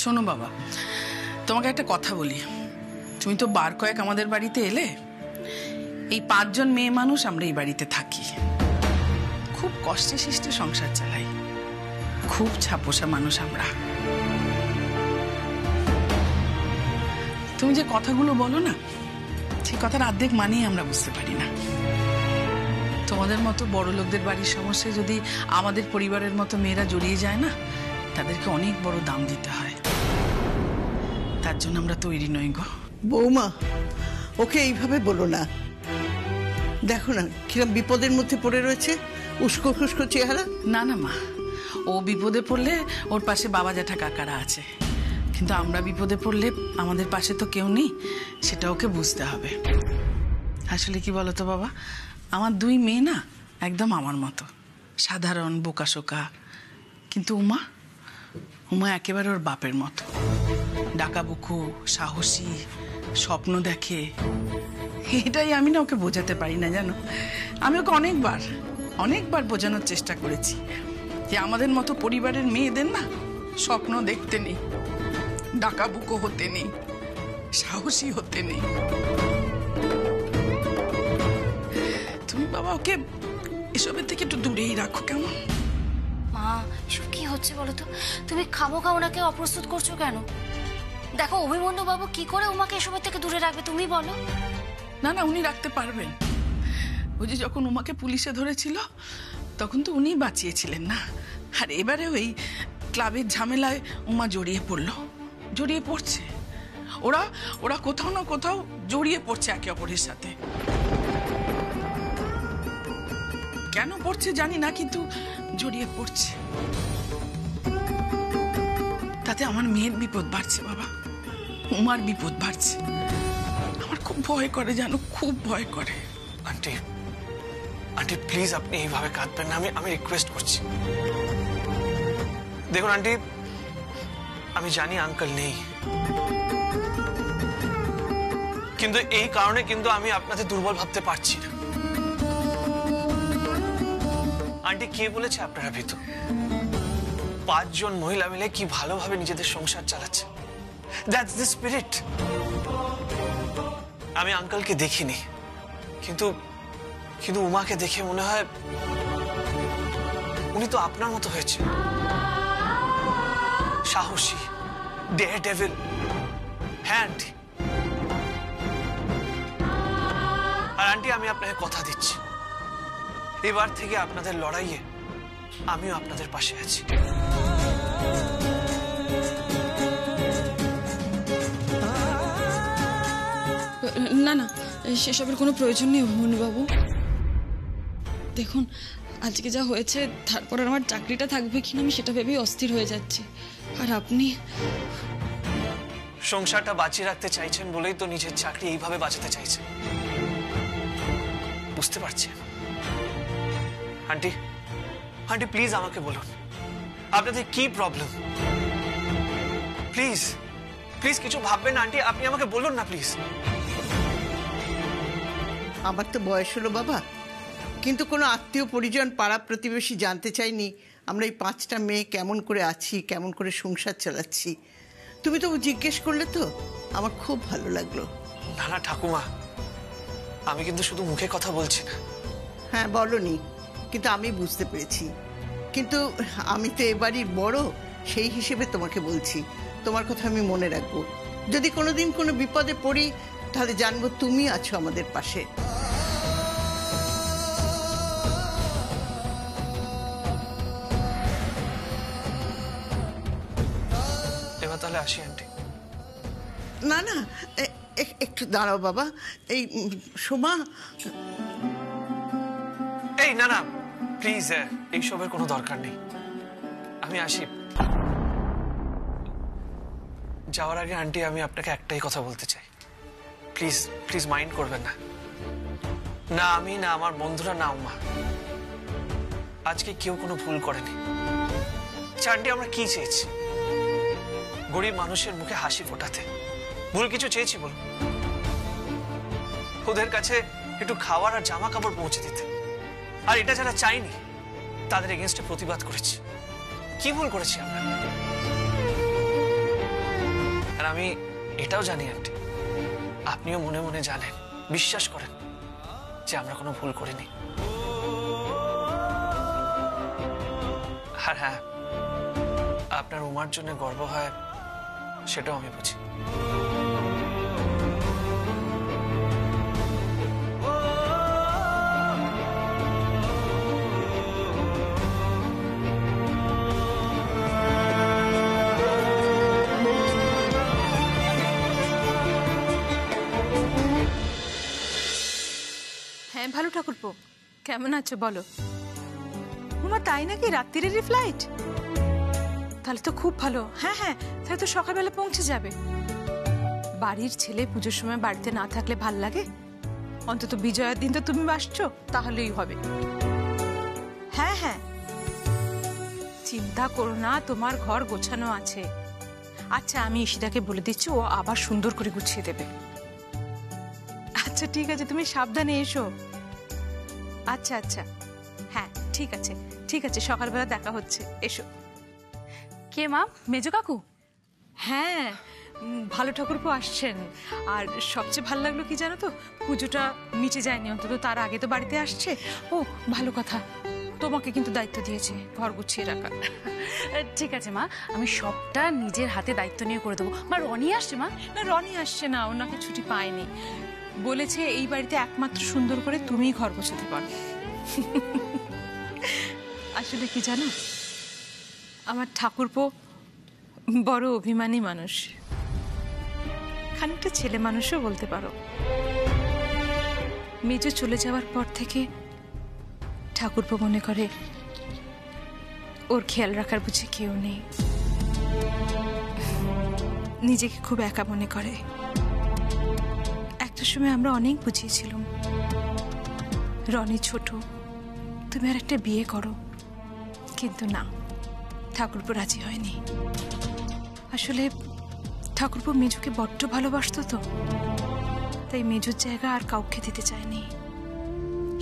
শোনো বাবা, তোমাকে একটা কথা বলি। তুমি তো বার কয়েক আমাদের বাড়িতে এলে। এই 5 জন মেয়ে মানুষ আমরা এই বাড়িতে থাকি, খুব কষ্টে শিষ্টে সংসার চালাই, খুব ছাপোষা মানুষ আমরা। তুমি যে কথাগুলো বলো না, সেই কথার অর্ধেক মানেই আমরা বুঝতে পারি না। তোমাদের মতো বড় লোকদের বাড়ির সমস্যায় যদি আমাদের পরিবারের মতো মেয়েরা জড়িয়ে যায় না, তাদেরকে অনেক বড় দাম দিতে হয়। তার জন্য আমরা তৈরি নই গো। বৌমা, ওকে এইভাবে বলো না। দেখো না কিরম বিপদের মধ্যে পড়ে রয়েছে, উস্কো খুস্কো চেহারা। না না মা, ও বিপদে পড়লে ওর পাশে বাবা জ্যাঠা কাকারা আছে, কিন্তু আমরা বিপদে পড়লে আমাদের পাশে তো কেউ নেই, সেটা ওকে বুঝতে হবে। আসলে কি বলতো বাবা, আমার 2 মেয়ে না একদম আমার মতো সাধারণ বোকাশোকা, কিন্তু উমা একেবারে ওর বাপের মতো ডাকাবুকু, সাহসী, স্বপ্ন দেখে। এটাই আমি না ওকে বোঝাতে পারি না, জানো। আমি ওকে অনেকবার বোঝানোর চেষ্টা করেছি যে আমাদের মতো পরিবারের মেয়েদের না স্বপ্ন দেখতে নেই, ডাকাবুকো হতে নেই, সাহসী হতে নেই। তুমি বাবা ওকে এসবের থেকে একটু দূরেই রাখো, কেমন? মা, এসব কি হচ্ছে বলো তো? তুমি খামোখা ওনাকে অপ্রস্তুত করছো কেন? দেখো অভিমন্যু বাবু কি করে উমাকে এসবের থেকে দূরে রাখবে, তুমি বলো। না না, উনি রাখতে পারবেন। ওই যে যখন উমাকে পুলিশে ধরেছিল তখন তো উনিই বাঁচিয়েছিলেন না। আর এবারে ওই ক্লাবের ঝামেলায় উমা জড়িয়ে পড়ছে। ওরা কোথাও না কোথাও জড়িয়ে পড়ছে একে অপরের সাথে। কেন পড়ছে জানি না, কিন্তু জড়িয়ে পড়ছে। তাতে আমার মেয়ের বিপদ বাড়ছে বাবা, উমার বিপদ বাড়ছে। আমার খুব ভয় করে, জানো, খুব ভয় করে। আন্টি প্লিজ আপনি এইভাবে কাঁদবেন না, আমি রিকোয়েস্ট করছি। দেখুন আন্টি, আমি জানি আঙ্কেল নেই, কিন্তু এই কারণে কিন্তু আমি আপনাদের দুর্বল ভাবতে পারছি না। আন্টি কে বলেছে আপনারা ভীতু? 5 জন মহিলা মিলে কি ভালোভাবে নিজেদের সংসার চালাচ্ছে। That's the spirit. আমি আঙ্কেলকে দেখিনি, কিন্তু উমাকে দেখে মনে হয় উনি তো আপনার মতো হয়েছে, সাহসী, ডেয়ার ডেভিল। হ্যাঁ আন্টি। আর আন্টি আমি আপনাকে কথা দিচ্ছি, এবার থেকে আপনাদের লড়াইয়ে আমিও আপনাদের পাশে আছি। না না, সেসবের কোনো প্রয়োজন নেই অভিমন্যুবাবু। দেখুন আজকে যা হয়েছে, তারপর আমার চাকরিটা থাকবে কিনা আমি সেটা ভেবেই অস্থির হয়ে যাচ্ছি। আর আপনি সংসারটা বাঁচিয়ে রাখতে চাইছেন বলেই তো নিজের চাকরি এইভাবে বাঁচাতে চাইছেন, বুঝতে পারছি। আন্টি প্লিজ আমাকে বলুন আপনাদের কি প্রবলেম। প্লিজ কিছু ভাববেন না আন্টি, আপনি আমাকে বলুন না প্লিজ। আমার তো বয়স হলো বাবা, কিন্তু কোনো আত্মীয় পরিজন পাড়া প্রতিবেশী জানতে চাইনি আমরা এই 5টা মেয়ে কেমন করে আছি, কেমন করে সংসার চালাচ্ছি। তুমি তো জিজ্ঞেস করলে, তো আমার খুব ভালো লাগলো। না ঠাকুমা, আমি কিন্তু শুধু মুখে কথা বলছি না। হ্যাঁ বলনি, কিন্তু আমি বুঝতে পেরেছি। কিন্তু আমি তো এবারই বড়, সেই হিসেবে তোমাকে বলছি, তোমার কথা আমি মনে রাখবো। যদি কোনোদিন কোনো বিপদে পড়ি তাহলে জানবো তুমি আছো আমাদের পাশে। এবার তাহলে আসি আন্টি। না না, একটু দাঁড়াও বাবা। এই সোমা, এই না প্লিজ, এইসবের কোনো দরকার নেই, আমি আসি। যাওয়ার আগে আন্টি আমি আপনাকে একটাই কথা বলতে চাই, প্লিজ মাইন্ড করবেন না। না আমি, না আমার বন্ধুরা, না আম্মা, আজকে কেউ কোনো ভুল করেনি। আন্টি আমরা কি চেয়েছি? গরিব মানুষের মুখে হাসি ফোটাতে ভুল কিছু চেয়েছি বল? ওদের কাছে একটু খাওয়ার আর জামা কাপড় পৌঁছে দিতে। আর এটা যারা চাইনি তাদের এগেইনস্টে প্রতিবাদ করেছি। কি ভুল করেছি আমরা? আর আমি এটাও জানি আন্টি, আপনিও মনে মনে জানেন, বিশ্বাস করেন যে আমরা কোনো ভুল করিনি। আর হ্যাঁ, আপনার উমার জন্য গর্ব হয় সেটাও আমি বুঝি। হ্যাঁ ভালো ঠাকুরপো, কেমন আছো বলো? উমা তাই নাকি, রাত্রিরেরই ফ্লাইট? তাহলে তো খুব ভালো। হ্যাঁ হ্যাঁ, তাহলে তো সকালবেলা পৌঁছে যাবে। বাড়ির ছেলে পুজোর সময় বাড়িতে না থাকলে ভাল লাগে? অন্তত বিজয়ার দিন তো তুমি আসছো, তাহলেই হবে। হ্যাঁ হ্যাঁ, চিন্তা করো না, তোমার ঘর গোছানো আছে। আচ্ছা আমি ঈশিতাকে বলে দিচ্ছি, ও আবার সুন্দর করে গুছিয়ে দেবে। আচ্ছা ঠিক আছে, তুমি সাবধানে এসো। আচ্ছা আচ্ছা, হ্যাঁ ঠিক আছে ঠিক আছে, সকালবেলা দেখা হচ্ছে, এসো। কে মা, মেজো কাকু? হ্যাঁ ভালো ঠাকুরপো আসছেন। আর সবচেয়ে ভালো লাগলো কি জানো তো, পুজোটা মিটে যায়নি, অন্তত তার আগে তো বাড়িতে আসছে। ও ভালো কথা, তোমাকে কিন্তু দায়িত্ব দিয়েছে ঘর গুছিয়ে রাখা। ঠিক আছে মা, আমি সবটা নিজের হাতে দায়িত্ব নিয়ে করে দেবো। মা রনি আসছে? মা না রনি আসছে না, ওনাকে ছুটি পায়নি। বলেছে এই বাড়িতে একমাত্র সুন্দর করে তুমিই ঘর গোছাতে পারো। আসলে কি জানো, আমার ঠাকুরপো বড় অভিমানী মানুষ, খানিকটা ছেলে মানুষও বলতে পারো। মেজো চলে যাওয়ার পর থেকে ঠাকুরপো মনে করে ওর খেয়াল রাখার বুঝি কেউ নেই, নিজেকে খুব একা মনে করে। একটা সময় আমরা অনেক বুঝিয়েছিলাম, রনি ছোট, তুমি আর একটা বিয়ে করো, কিন্তু না, ঠাকুরপো রাজি হয়নি। আসলে ঠাকুরপো মেজুকে বড্ড ভালোবাসতো তো, তাই মেজুর জায়গা আর কাউকে দিতে চায়নি।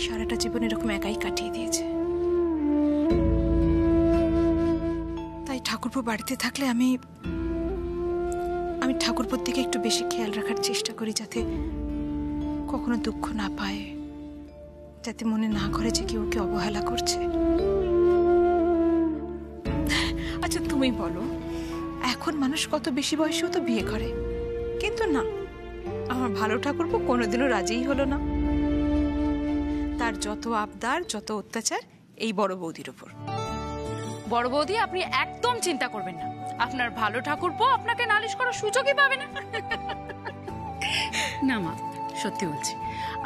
সারাটা জীবন এরকম একাই কাটিয়ে দিয়েছে। তাই ঠাকুরপো বাড়িতে থাকলে আমি ঠাকুরপোর দিকে একটু বেশি খেয়াল রাখার চেষ্টা করি, যাতে কখনো দুঃখ না পায়, যাতে মনে না করে যে কেউ ওকে অবহেলা করছে। আচ্ছা তুমি বলো, এখন মানুষ কত বেশি বয়সেও তো বিয়ে করে, কিন্তু না, আমার ভালো ঠাকুরপো কোনোদিনও রাজিই হলো না। তার যত আবদার, যত অত্যাচার এই বড় বৌদির উপর। বড় বৌদি, আপনি একদম চিন্তা করবেন না, আপনার ভালো ঠাকুরপো আপনাকে নালিশ করার সুযোগই পাবে না। না মা, সত্যি বলছি,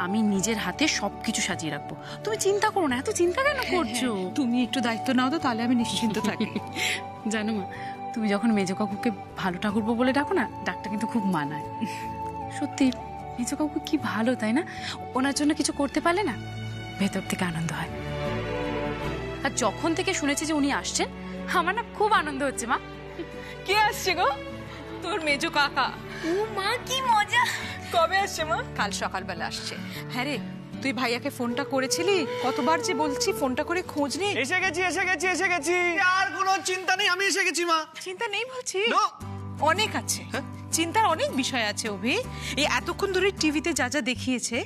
আমি নিজের হাতে সবকিছু সাজিয়ে রাখবো, তুমি চিন্তা করো না। এত চিন্তা কেন করছো? তুমি একটু দায়িত্ব নাও তো, তাহলে আমি নিশ্চিন্ত থাকি। জানো মা, তুমি যখন মেজো কাকুকে ভালো ঠাকুরপো বলে ডাকো না, ডাকটা কিন্তু খুব মানায়। সত্যি মেজো কাকু কি ভালো, তাই না? ওনার জন্য কিছু করতে পারলে না ভেতর থেকে আনন্দ হয়। আর যখন থেকে শুনেছি যে উনি আসছেন, আমার না খুব আনন্দ হচ্ছে। মা, কে আসছে গো? তোর মেজো কাকা। ও মা, কি মজা! কবে আসছে মা? কাল সকালবেলা আসছে। হ্যাঁ রে, তুই ভাইয়াকে ফোনটা করেছিলি? কতবার যে বলছি ফোনটা করে খোঁজ নে। এসে গেছি। আর কোনো চিন্তা নেই, আমি এসে গেছি মা। চিন্তা নেই বলছি? অনেক আছে, চিন্তার অনেক বিষয় আছে অভি। এই এতক্ষণ ধরে টিভিতে যা যা দেখিয়েছে,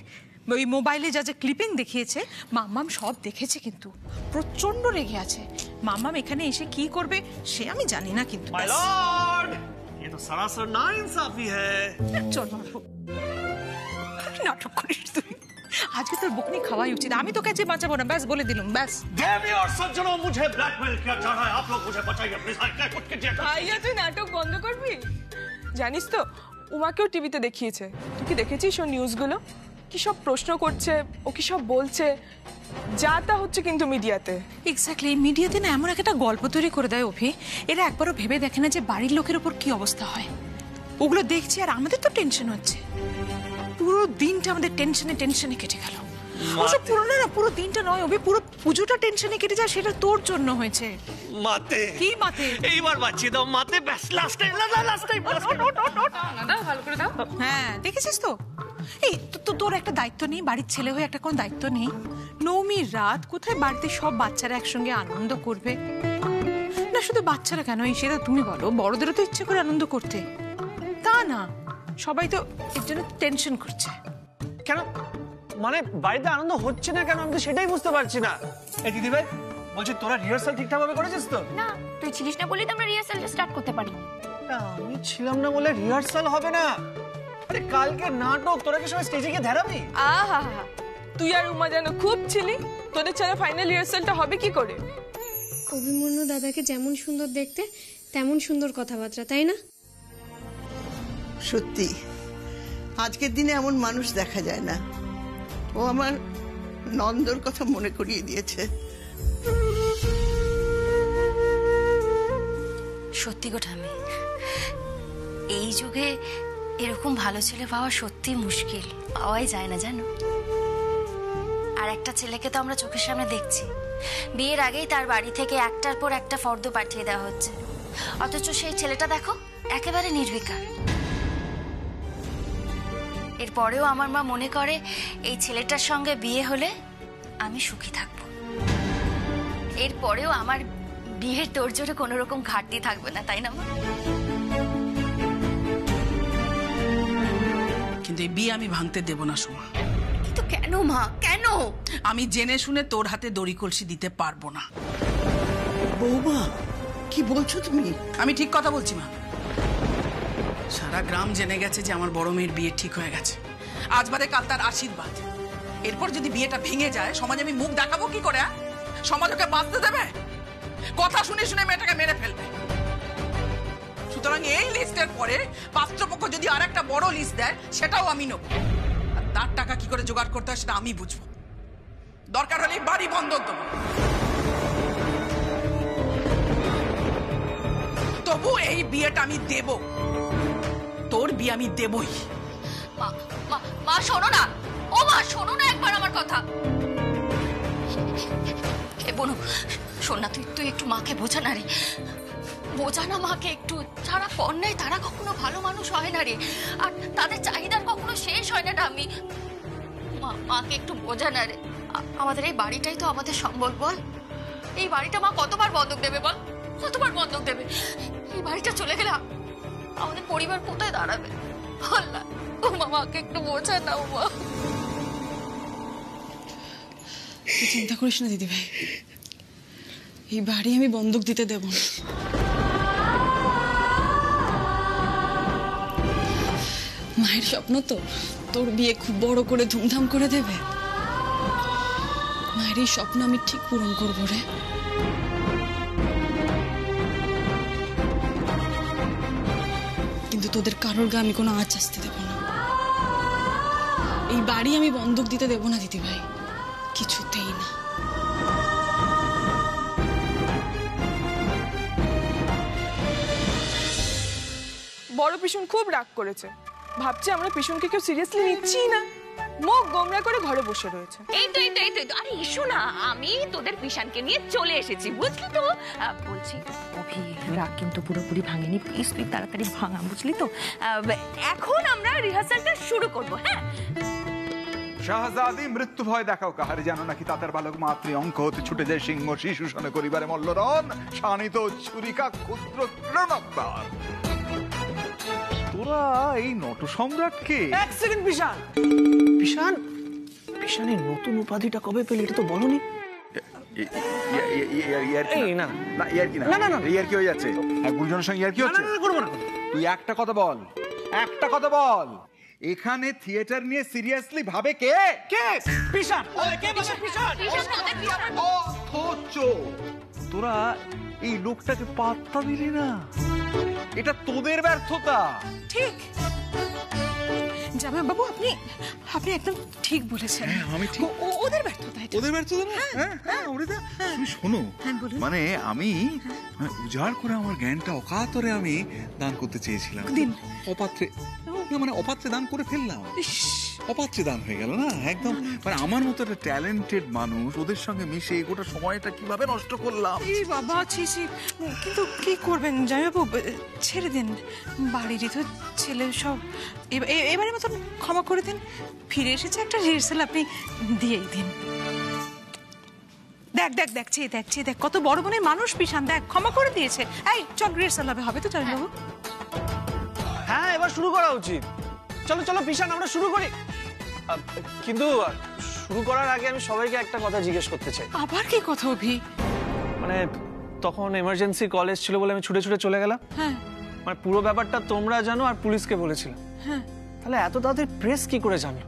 ওই মোবাইলে যা যা ক্লিপিং দেখিয়েছে, মাম্মাম সব দেখেছে, কিন্তু প্রচন্ড রেগে আছে। মাম্মাম এখানে এসে কি করবে সে আমি জানি না, কিন্তু My lord, ये तो सरासर नाइंसाफी है। চল মারবো। নাটক করিস তুই, আজকে তোর বকুনি খাওয়াই উচিত। আমি তোকে আজকে বাঁচাবো না, ব্যাস বলে দিলাম, ব্যাস। देवी और सज्जनों, मुझे ब्लैकमेल किया जा रहा है। आप लोग मुझे बचाइए प्लीज। कुछ कीजिए। ভাইয়া তুই নাটক বন্ধ করবি? জানিস তো উমাকেও টিভিতে দেখিয়েছে, তুই কি দেখেছিস ওর নিউজগুলো? কি সব প্রশ্ন করছে, ও কি সব বলছে, যা তা হচ্ছে কিন্তু মিডিয়াতে। এক্স্যাক্টলি, মিডিয়াতে না এমন একটা গল্প তৈরি করে দেয় অভি, এরা একবারও ভেবে দেখে না যে বাড়ির লোকের উপর কি অবস্থা হয়। ওগুলো দেখছি আর আমাদের তো টেনশন হচ্ছে। পুরো দিনটা আমাদের টেনশনে কেটে গেল। ওসব পুরো না, পুরো দিনটা নয় অভি, পুরো পুজোটা টেনশনে কেটে যায়, সেটা তোর জন্য হয়েছে। माते কি মাতে? এইবার বাঁচিয়ে দাও মাতে, ব্যাস লাস্ট টাইম। ভালো করে দাও। হ্যাঁ দেখেছিস তো, এই তোর একটা দায়িত্ব নেই, বাড়ির ছেলে হয়ে একটা কোনো দায়িত্ব নেই? নবমীর রাত কোথায় বাড়িতে সব বাচ্চারা একসঙ্গে আনন্দ করবে। না শুধু বাচ্চারা কেন, এই সেটা তুমি বলো, বড়দেরও তো ইচ্ছে করে আনন্দ করতে। তা না, সবাই তো এর জন্য টেনশন করছে। কেন মানে বাড়িতে আনন্দ হচ্ছে না কেন, আমি তো সেটাই বুঝতে পারছি না। এই দিদি ভাই বলছি, তোরা রিহার্সাল ঠিকঠাক ভাবে করেছিস তো? না, তুই ছিলিস না বলেই তো আমরা রিহার্সালটা স্টার্ট করতে পারি। আমি ছিলাম না বলে রিহার্সাল হবে না? আরে কালকে নাটক, তোরা কি সবাই স্টেজে গিয়ে ধ্যারাবি? আহা, তুই আর উমা যেন খুব ছিলি, তোদের ছাড়া ফাইনাল রিহার্সালটা হবে কি করে? অভিমন্যু দাদাকে যেমন সুন্দর দেখতে তেমন সুন্দর কথাবার্তা, তাই না? সত্যি আজকের দিনে এমন মানুষ দেখা যায় না। ও আমার নন্দর কথা মনে করিয়ে দিয়েছে। সত্যি গো ঠাম্মি, এই যুগে এরকম ভালো ছেলে পাওয়া সত্যি মুশকিল, পাওয়াই যায় না জানো। আর একটা ছেলেকে তো আমরা চোখের সামনে দেখছি, বিয়ের আগেই তার বাড়ি থেকে একটার পর একটা ফর্দ পাঠিয়ে দেওয়া হচ্ছে, অথচ সেই ছেলেটা দেখো একেবারে নির্বিকার। এরপরেও আমার মা মনে করে এই ছেলেটার সঙ্গে বিয়ে হলে আমি সুখী থাকবো, এরপরেও আমার বিয়ের তোড়জোড়ে কোনো রকম ঘাটতি থাকবে না, তাই না মা? কিন্তু এই বিয়ে আমি ভাঙতে দেব না সোমা। কিন্তু কেন মা, কেন? আমি জেনে শুনে তোর হাতে দড়ি কলসি দিতে পারবো না। বৌমা কি বলছো তুমি? আমি ঠিক কথা বলছি মা। সারা গ্রাম জেনে গেছে যে আমার বড় মেয়ের বিয়ে ঠিক হয়ে গেছে, আজ বাদে কাল তার আশীর্বাদ। এরপর যদি বিয়েটা ভেঙে যায়, সমাজে আমি মুখ দেখাবো কি করে? সমাজ ওকে বাঁচতে দেবে? কথা শুনে শুনে মেয়েটাকে মেরে ফেলবে। সুতরাং এই লিস্টের পরে পাত্রপক্ষ যদি আর একটা বড় লিস্ট দেয়, সেটাও আমি নেব। আর তার টাকা কি করে জোগাড় করতে হয় সেটা আমি বুঝবো। দরকার হলে বাড়ি বন্ধক দেবো, তবু এই বিয়েটা আমি দেব। তোর বিয়ে আমি দেবই। মা মা মা শোনো না, ও মা শোনো না একবার আমার কথা। কে বোনো, শোন না, তুই একটু মাকে বোঝা না রে, বোঝা না মাকে একটু। যারা পর নেই তারা কখনো ভালো মানুষ হয় না রে, আর তাদের চাহিদার কখনো শেষ হয় না। আমি মাকে একটু বোঝা না রে। আমাদের এই বাড়িটাই তো আমাদের সম্বল, বল। এই বাড়িটা মা কতবার বন্ধক দেবে বল, কতবার বন্ধক দেবে? এই বাড়িটা চলে গেলে আমাদের পরিবার কোথায় দাঁড়াবে? আল্লাহ, ও মাকে একটু বোঝা না। ও মা, তুই চিন্তা করিস না দিদি ভাই, এই বাড়ি আমি বন্ধক দিতে দেব না। মায়ের স্বপ্ন তো তোর বিয়ে খুব বড় করে ধুমধাম করে দেবে। মায়ের এই স্বপ্ন আমি ঠিক পূরণ করবো রে। কিন্তু তোদের কারোর গা আমি কোনো আঁচ আসতে দেব না। এই বাড়ি আমি বন্ধক দিতে দেব না দিদি ভাই, কিছুতেই না। বড় পিসুন খুব রাগ করেছে, ভাবছে আমরা পিসুনকে কেউ সিরিয়াসলি নিচ্ছি না, মুখ গোমরা করে ঘরে বসে রয়েছে। এই তো আরে এসো না, আমি তোদের পিসানকে নিয়ে চলে এসেছি, বুঝলি তো? বলছি অভি, রাগ কিন্তু পুরোপুরি ভাঙেনি, প্লিজ তুই তাড়াতাড়ি ভাঙা, বুঝলি তো? এখন আমরা রিহার্সালটা শুরু করব। হ্যাঁ, শাহজাদি মৃত্যু ভয় দেখাও কাহারে, জানো নাকি তাতার বালক মাতৃ অঙ্ক হতে ছুটে যায় সিংহ শিশু শনে করিবারে মল্লরণ, শানিত ছুরিকা ক্ষুদ্র তৃণক্তার। তোরা এই নট সম্রাটকে এক সেকেন্ড পিশান, পিশান পিশানের নতুন উপাধিটা কবে পেলে এটা তো বলনি। গুরুজনের সঙ্গে ইয়ার কি হচ্ছে? তুই একটা কথা বল, একটা কথা বল, এখানে থিয়েটার নিয়ে সিরিয়াসলি ভাবে কে? কে? পিশান। কে বলে পিশান? তোরা এই লোকটাকে পাত্তা দিলি না, এটা তোদের ব্যর্থতা। ঠিক জামাই বাবু, আপনি একদম ঠিক বলেছেন। আমি ঠিক, ওদের ব্যর্থতা, ওদের ব্যর্থতা না? হ্যাঁ, তুমি শোনো, মানে আমি উজাড় করে আমার জ্ঞানটা অকাতরে আমি দান করতে চেয়েছিলাম, অপাত্রে মানে অপাত্রে দান করে ফেললাম, অপাত্রে দান হয়ে গেল না একদম। মানে আমার মতো একটা ট্যালেন্টেড মানুষ, ওদের সঙ্গে মিশে গোটা সময়টা কিভাবে নষ্ট করলাম। বাবা ছি, কিন্তু কি করবেন জামাইবাবু, ছেড়ে দিন, বাড়িরই তো ছেলে সব, এবারে মতন ক্ষমা করে দিন। ফিরে এসেছে একটা রিহার্সাল, আপনি দিয়েই দিন। দেখ কত বড় মনের মানুষ পিসান, দেখ ক্ষমা করে দিয়েছে। এই চল রিহার্সাল হবে তো জামাইবাবু। হ্যাঁ, এবার শুরু করা উচিত। চলো চলো বিশান, আমরা শুরু করি। কিন্তু শুরু করার আগে আমি সবাইকে একটা কথা জিজ্ঞেস করতে চাই। আবার কি কথা অভি? মানে তখন এমার্জেন্সি কলেজ ছিল বলে আমি ছুটে ছুটে চলে গেলাম। হ্যাঁ, মানে পুরো ব্যাপারটা তোমরা জানো আর পুলিশকে বলেছিলাম। হ্যাঁ, তাহলে এত তাড়াতাড়ি প্রেস কি করে জানলো?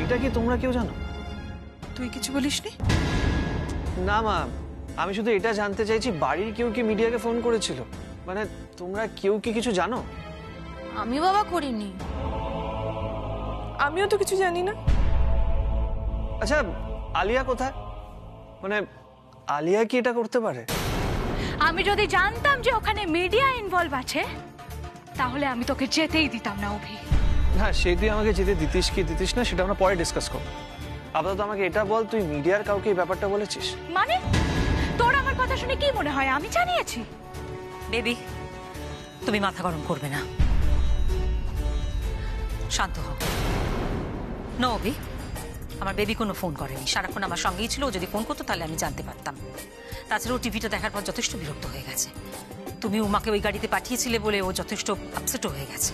এটা কি তোমরা কেউ জানো? তুই কিছু বলিসনি? না মা, আমি শুধু এটা জানতে চাইছি বাড়ির কেউ কি মিডিয়াকে ফোন করেছিল? মানে তোমরা কেউ কি কিছু জানো? আমি বাবা করিনি। আমিও তো কিছু জানি না। আচ্ছা আলিয়া কোথায়? মানে আলিয়া কি এটা করতে পারে? আমি যদি জানতাম যে ওখানে মিডিয়া ইনভলভ আছে তাহলে আমি তোকে যেতেই দিতাম না অভি। হ্যাঁ, সেই তুই আমাকে যেতে দিতিস কি দিতিস না সেটা আমরা পরে ডিসকাস করবো। আপাতত আমাকে এটা বল, তুই মিডিয়ার কাউকে এই ব্যাপারটা বলেছিস? মানে তোর আমার কথা শুনে কি মনে হয় আমি জানিয়েছি? বেবি, তুমি মাথা গরম করবে না, শান্ত হও। নো অভি, আমার বেবি কোনো ফোন করেনি, সারাক্ষণ আমার সঙ্গেই ছিল। ও যদি ফোন করতো তাহলে আমি জানতে পারতাম। তাছাড়া ও টিভিটা দেখার পর যথেষ্ট বিরক্ত হয়ে গেছে। তুমি উমাকে ওই গাড়িতে পাঠিয়েছিলে বলে ও যথেষ্ট আপসেটও হয়ে গেছে।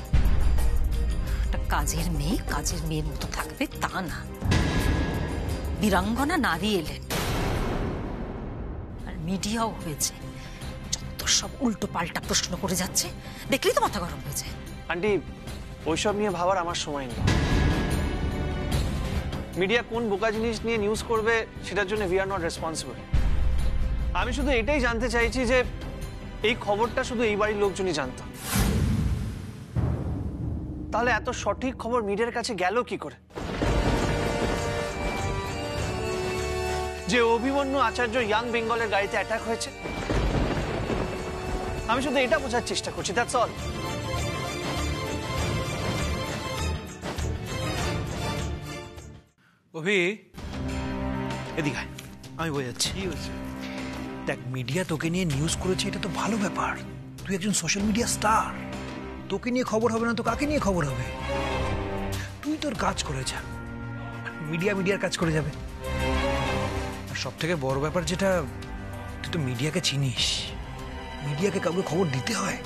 একটা কাজের মেয়ের মতো থাকবে তা না, বীরাঙ্গনা নারী এলেন আর মিডিয়াও হয়েছে, যত সব উল্টো পাল্টা প্রশ্ন করে যাচ্ছে, দেখলেই তো মাথা গরম হয়েছে। আন্টি, ওইসব নিয়ে ভাবার আমার সময় নেই। মিডিয়া কোন বোকা জিনিস নিয়ে নিউজ করবে সেটার জন্য উই আর নট রেসপন্সিবল। আমি শুধু এটাই জানতে চাইছি যে এই খবরটা শুধু এই বাড়ির লোকজনই জানতো, তাহলে এত সঠিক খবর মিডিয়ার কাছে গেল কি করে? যে অভিমন্যু আচার্য ইয়াং বেঙ্গলের গাড়িতে অ্যাটাক হয়েছে, আমি শুধু এটা বোঝার চেষ্টা করছি, দ্যাটস অল। অভি, এদিকে আয়, আমি বোঝাচ্ছি। দেখ, মিডিয়া তোকে নিয়ে নিউজ করেছে, এটা তো ভালো ব্যাপার। তুই একজন সোশ্যাল মিডিয়া স্টার, তোকে নিয়ে খবর হবে না তো কাকে নিয়ে খবর হবে? তুই তোর কাজ করে যা, মিডিয়ার কাজ করে যাবে। আর সব থেকে বড় ব্যাপার যেটা, তুই তো মিডিয়াকে চিনিস। মিডিয়াকে কাউকে খবর দিতে হয়,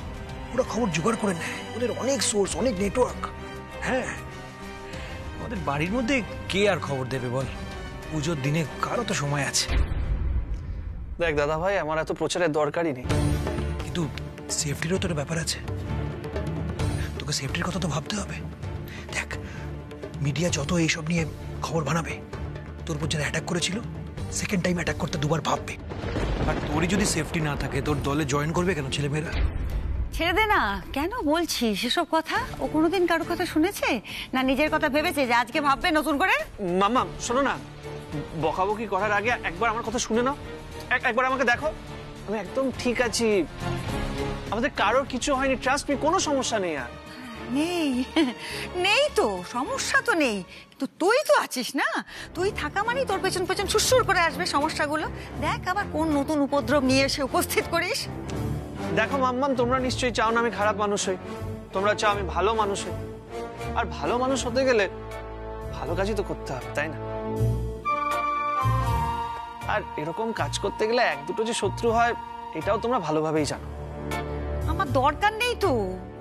ওরা খবর জোগাড় করে নেয়, ওদের অনেক সোর্স, অনেক নেটওয়ার্ক। হ্যাঁ, আমাদের বাড়ির মধ্যে কে আর খবর দেবে বল? পুজোর দিনে কারো তো সময় আছে। দেখ দাদা ভাই, আমার এত প্রচারের দরকারই নেই, কিন্তু সেফটিরও তো একটা ব্যাপার আছে। তোকে সেফটির কথা তো ভাবতে হবে। দেখ, মিডিয়া যত এইসব নিয়ে খবর বানাবে, তোর উপর যারা অ্যাটাক করেছিল সেকেন্ড টাইম অ্যাটাক করতে দুবার ভাববে। আর তোরই যদি সেফটি না থাকে, তোর দলে জয়েন করবে কেন ছেলেমেয়েরা? ছেড়ে দে না, কেন বলছিস সেসব কথা? ও কোনোদিন কারোর কথা শুনেছে না নিজের কথা ভেবেছে যে আজকে ভাববে নতুন করে? মামা শোনো না, বকাবকি করার আগে একবার আমার কথা শুনে নাও, একবার আমাকে দেখো, আমি একদম ঠিক আছি, আমাদের কারোর কিছু হয়নি, ট্রাস্ট মি, কোনো সমস্যা নেই। আর নেই তো সমস্যা তো নেই, কিন্তু তুই তো আছিস না। তুই থাকা মানেই তোর পেছন পেছন সুরসুর করে আসবে সমস্যাগুলো। দেখ আবার কোন নতুন উপদ্রব নিয়ে এসে উপস্থিত করিস। দেখো মাম্মাম, তোমরা নিশ্চয়ই চাও না আমি খারাপ মানুষ হই, তোমরা চাও আমি ভালো মানুষ হই। আর ভালো মানুষ হতে গেলে ভালো কাজই তো করতে হবে, তাই না? আর এরকম কাজ করতে গেলে এক দুটো যে শত্রু হয় এটাও তোমরা ভালোভাবেই জানো। আমার দরকার নেই তো,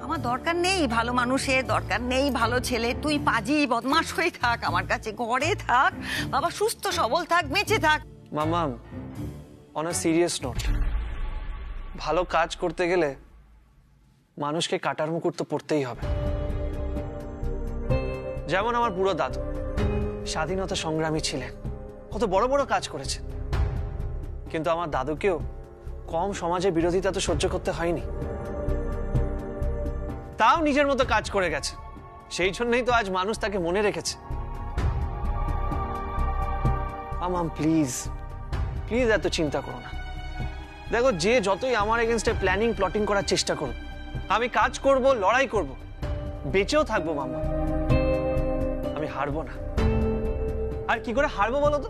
আমার দরকার নেই ভালো মানুষের, দরকার নেই ভালো ছেলে। তুই পাজি বদমাশ হয়ে থাক আমার কাছে, ঘরে থাক বাবা, সুস্থ সবল থাক, বেঁচে থাক। মাম্মাম, অন আ সিরিয়াস নোট, ভালো কাজ করতে গেলে মানুষকে কাটার মুকুট তো পড়তেই হবে। যেমন আমার বুড়ো দাদু স্বাধীনতা সংগ্রামী ছিলেন, কত বড় বড় কাজ করেছেন, কিন্তু আমার দাদুকেও কম সমাজের বিরোধিতা তো সহ্য করতে হয়নি, তাও নিজের মতো কাজ করে গেছে। সেই জন্যই তো আজ মানুষ তাকে মনে রেখেছে। মাম্মাম প্লিজ প্লিজ এত চিন্তা করো না। দেখো, যে যতই আমার এগেইনস্টে প্ল্যানিং প্লটিং করার চেষ্টা করুক, আমি কাজ করব, লড়াই করব, বেঁচেও থাকবো মাম্মা, আমি হারবো না। আর কি করে হারবো বলো তো?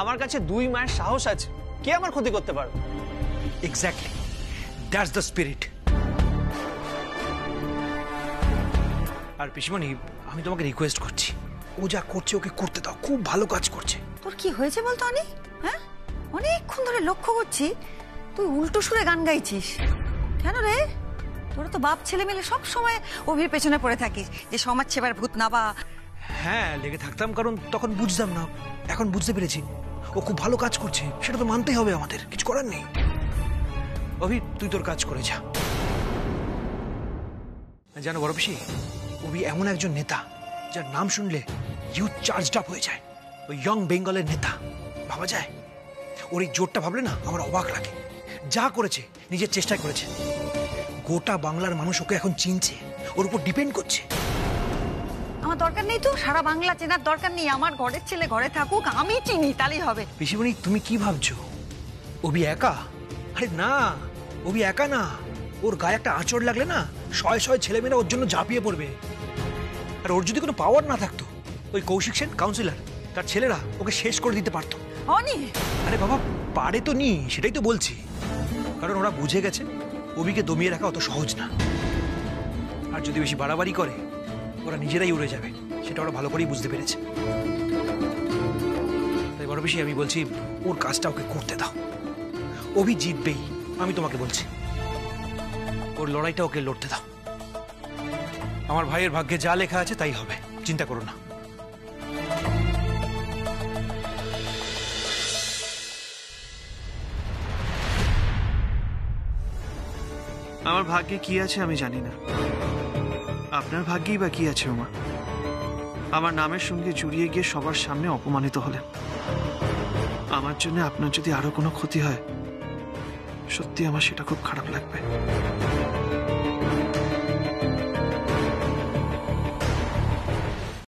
আমার কাছে 2 মায়ের সাহস আছে, কে আমার ক্ষতি করতে পারবে? Exactly, that's the spirit. আর পিসিমণি, আমি তোমাকে রিকোয়েস্ট করছি, ও যা করছে ওকে করতে দাও, খুব ভালো কাজ করছে। তোর কি হয়েছে বলতো অনি? হ্যাঁ, অনেকক্ষণ ধরে লক্ষ্য করছি তুই উল্টো সুরে গান গাইছিস, কেন রে? তোরা তো বাপ ছেলে মিলে সব সময় অভির পেছনে পড়ে থাকিস যে সমাজ সেবার ভূত নাবা। হ্যাঁ লেগে থাকতাম, কারণ তখন বুঝতাম না, এখন বুঝতে পেরেছি ও খুব ভালো কাজ করছে, সেটা তো মানতেই হবে আমাদের, কিছু করার নেই। অভি তুই তোর কাজ করে যা। জানো বড় পিসি, অভি এমন একজন নেতা যার নাম শুনলে ইউথ চার্জড আপ হয়ে যায়। ওই ইয়ং বেঙ্গলের নেতা ভাবা যায়। ওর এই জোরটা ভাবলে না আমার অবাক লাগে। যা করেছে নিজের চেষ্টায় করেছে। গোটা বাংলার মানুষ ওকে এখন চিনছে, ওর উপর ডিপেন্ড করছে। আমার দরকার নেই তো, সারা বাংলা চেনার দরকার নেই। আমার ঘরের ছেলে ঘরে থাকুক, আমি চিনি, তাহলেই হবে। পিসিমণি তুমি কি ভাবছো অভি একা? আরে না, অভি একা না। ওর গায়ে একটা আঁচড় লাগলে না শয়ে শয়ে ছেলেমেয়েরা ওর জন্য ঝাঁপিয়ে পড়বে। আর ওর যদি কোনো পাওয়ার না থাকতো, ওই কৌশিক সেন কাউন্সিলর তার ছেলেরা ওকে শেষ করে দিতে পারতো। আরে বাবা পারে তো নি, সেটাই তো বলছি। কারণ ওরা বুঝে গেছে অভিকে দমিয়ে রাখা অত সহজ না। আর যদি বেশি বাড়াবাড়ি করে ওরা নিজেরাই উড়ে যাবে, সেটা ওরা ভালো করেই বুঝতে পেরেছে। তাই বড় বেশি আমি বলছি ওর কাজটা ওকে করতে দাও। অভি জিতবেই, আমি তোমাকে বলছি। ওর লড়াইটা ওকে লড়তে দাও। আমার ভাইয়ের ভাগ্যে যা লেখা আছে তাই হবে, চিন্তা করো না। আমার ভাগ্যে কি আছে আমি জানি না, আপনার ভাগ্যেই বা কি আছে ওমা? আমার নামের সঙ্গে জড়িয়ে গিয়ে সবার সামনে অপমানিত হলেন। আমার জন্য আপনার যদি আরো কোনো ক্ষতি হয়, সত্যি আমার সেটা খুব খারাপ লাগবে।